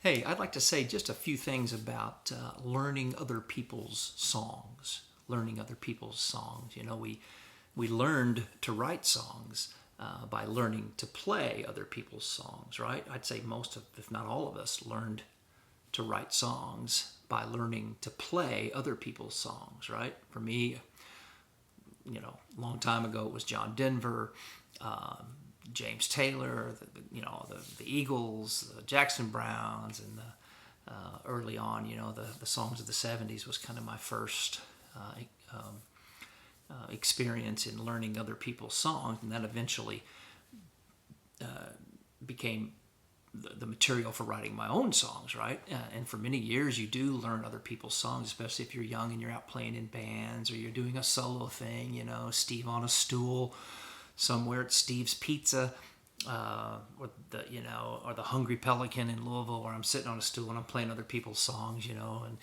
Hey, I'd like to say just a few things about learning other people's songs. Learning other people's songs. You know, we learned to write songs by learning to play other people's songs, right? I'd say most of, if not all of us, learned to write songs by learning to play other people's songs, right? For me, you know, a long time ago it was John Denver, James Taylor, the Eagles, the Jackson Browns, and early on, you know, the songs of the 70s was kind of my first experience in learning other people's songs, and that eventually became the material for writing my own songs, right? And for many years, you do learn other people's songs, especially if you're young and you're out playing in bands or you're doing a solo thing, you know, Steve on a stool somewhere at Steve's Pizza, or the Hungry Pelican in Louisville, where I'm sitting on a stool and I'm playing other people's songs, and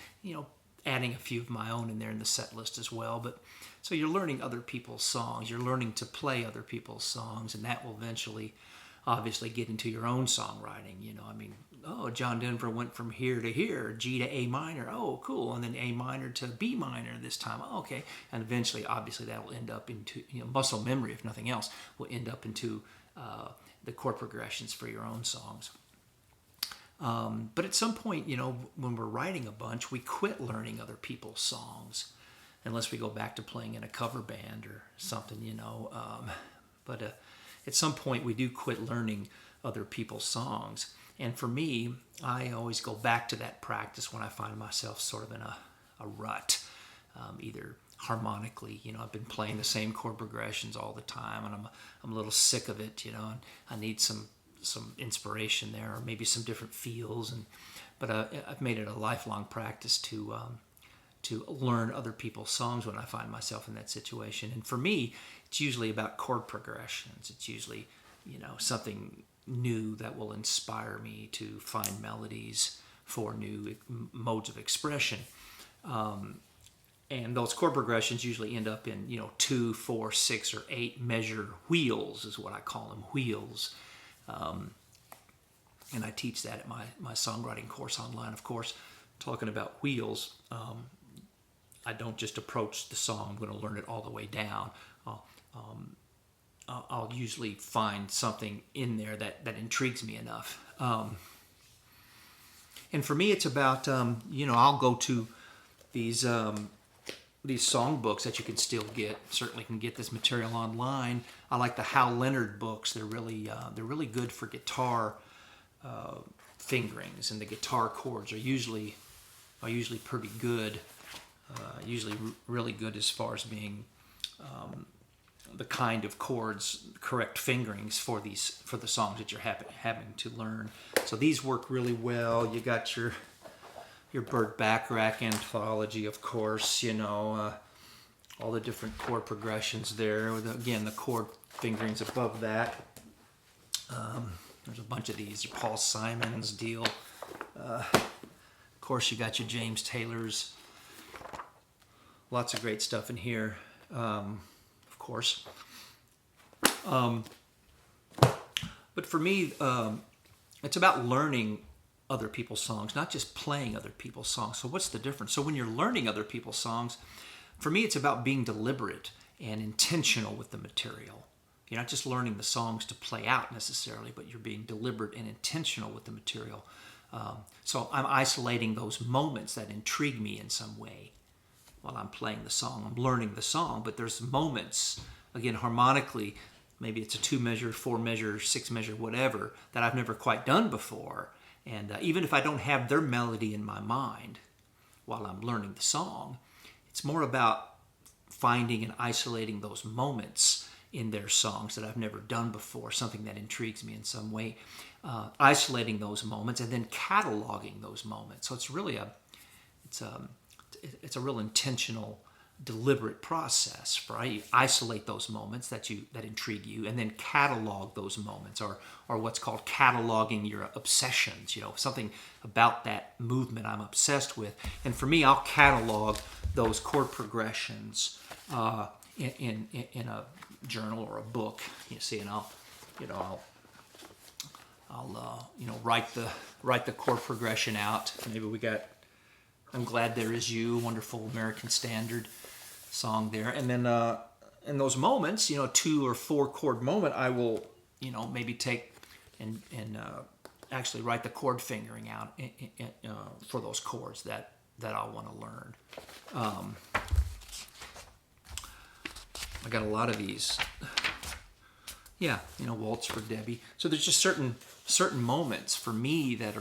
adding a few of my own in there in the set list as well. But so you're learning other people's songs, you're learning to play other people's songs, and that will eventually, obviously, get into your own songwriting. John Denver went from here to here, G to A minor. Oh, cool. And then A minor to B minor this time. Oh, okay. And eventually, obviously, that will end up into, muscle memory, if nothing else, will end up into the chord progressions for your own songs. But at some point, when we're writing a bunch, we quit learning other people's songs, unless we go back to playing in a cover band or something, But at some point, we do quit learning other people's songs. And for me, I always go back to that practice when I find myself sort of in a rut, either harmonically. I've been playing the same chord progressions all the time, and I'm a little sick of it, and I need some inspiration there, or maybe some different feels. But I've made it a lifelong practice to learn other people's songs when I find myself in that situation. And for me, it's usually about chord progressions. It's usually, something new that will inspire me to find melodies for new modes of expression. And those chord progressions usually end up in, 2, 4, 6, or 8 measure wheels is what I call them, wheels. And I teach that at my songwriting course online, of course. Talking about wheels, I don't just approach the song, I'm going to learn it all the way down. I'll usually find something in there that intrigues me enough. And for me, it's about, I'll go to these song books that you can still get. Certainly can get this material online. I like the Hal Leonard books. They're really good for guitar fingerings, and the guitar chords are usually pretty good. Usually really good as far as being the kind of chords, correct fingerings for the songs that you're having to learn. So these work really well. You got your Burt Bacharach anthology, of course. All the different chord progressions there. Again, the chord fingerings above that. There's a bunch of these. Your Paul Simon's deal. Of course, you got your James Taylor's. Lots of great stuff in here, of course. But for me, it's about learning other people's songs, not just playing other people's songs. So what's the difference? So when you're learning other people's songs, for me, it's about being deliberate and intentional with the material. You're not just learning the songs to play out necessarily, but you're being deliberate and intentional with the material. So I'm isolating those moments that intrigue me in some way while I'm playing the song. I'm learning the song, but there's moments, again, harmonically, maybe it's a 2 measure, 4 measure, 6 measure, whatever, that I've never quite done before. And even if I don't have their melody in my mind while I'm learning the song, it's more about finding and isolating those moments in their songs that I've never done before, something that intrigues me in some way, isolating those moments and then cataloging those moments. So it's really it's a real intentional, deliberate process, right? You isolate those moments that intrigue you, and then catalog those moments, or what's called cataloging your obsessions. Something about that movement I'm obsessed with. And for me, I'll catalog those chord progressions in a journal or a book. And I'll I'll write the chord progression out. Maybe we got "I'm Glad There Is You," wonderful American standard song there, and then in those moments, 2 or 4 chord moment, I will maybe take and actually write the chord fingering out for those chords that I want to learn. I got a lot of these. Yeah, Waltz for Debbie. So there's just certain moments for me that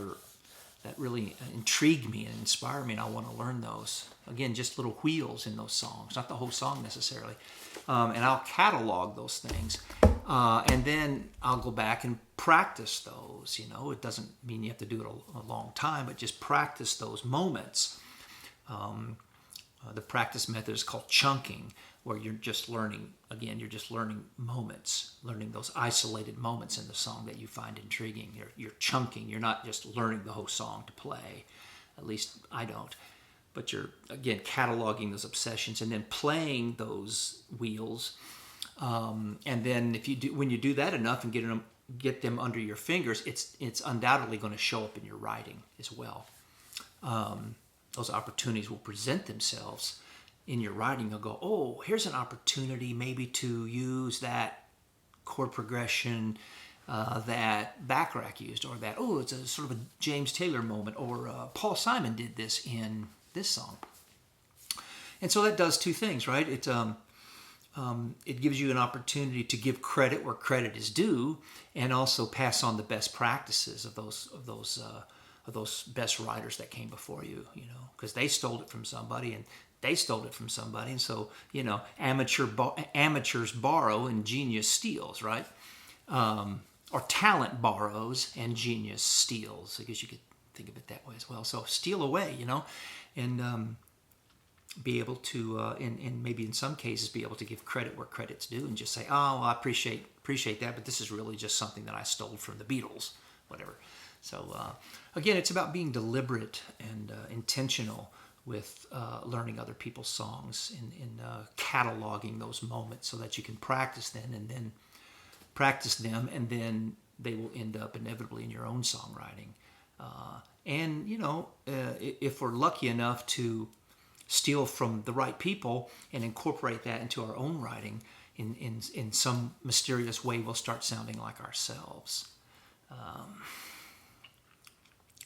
really intrigue me and inspire me, and I want to learn those. Again, just little wheels in those songs, not the whole song necessarily. And I'll catalog those things, and then I'll go back and practice those. It doesn't mean you have to do it a long time, but just practice those moments. The practice method is called chunking, where you're just learning moments, learning those isolated moments in the song that you find intriguing. You're chunking. You're not just learning the whole song to play. At least I don't. But you're, again, cataloging those obsessions and then playing those wheels. And then when you do that enough and get them under your fingers, it's undoubtedly going to show up in your writing as well. Those opportunities will present themselves in your writing. You'll go, oh, here's an opportunity maybe to use that chord progression that Bacharach used, or that, it's a sort of a James Taylor moment, or Paul Simon did this in this song. And so that does 2 things, right? It gives you an opportunity to give credit where credit is due, and also pass on the best practices of those best writers that came before you, because they stole it from somebody, and they stole it from somebody, and so amateurs borrow and genius steals, right? Or talent borrows and genius steals. I guess you could think of it that way as well. So steal away, and be able to, and maybe in some cases, be able to give credit where credit's due, and just say, oh, well, I appreciate that, but this is really just something that I stole from the Beatles, whatever. So again, it's about being deliberate and intentional with learning other people's songs and cataloging those moments so that you can practice them, and then they will end up inevitably in your own songwriting. And if we're lucky enough to steal from the right people and incorporate that into our own writing, in some mysterious way, we'll start sounding like ourselves.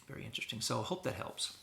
Very interesting. So I hope that helps.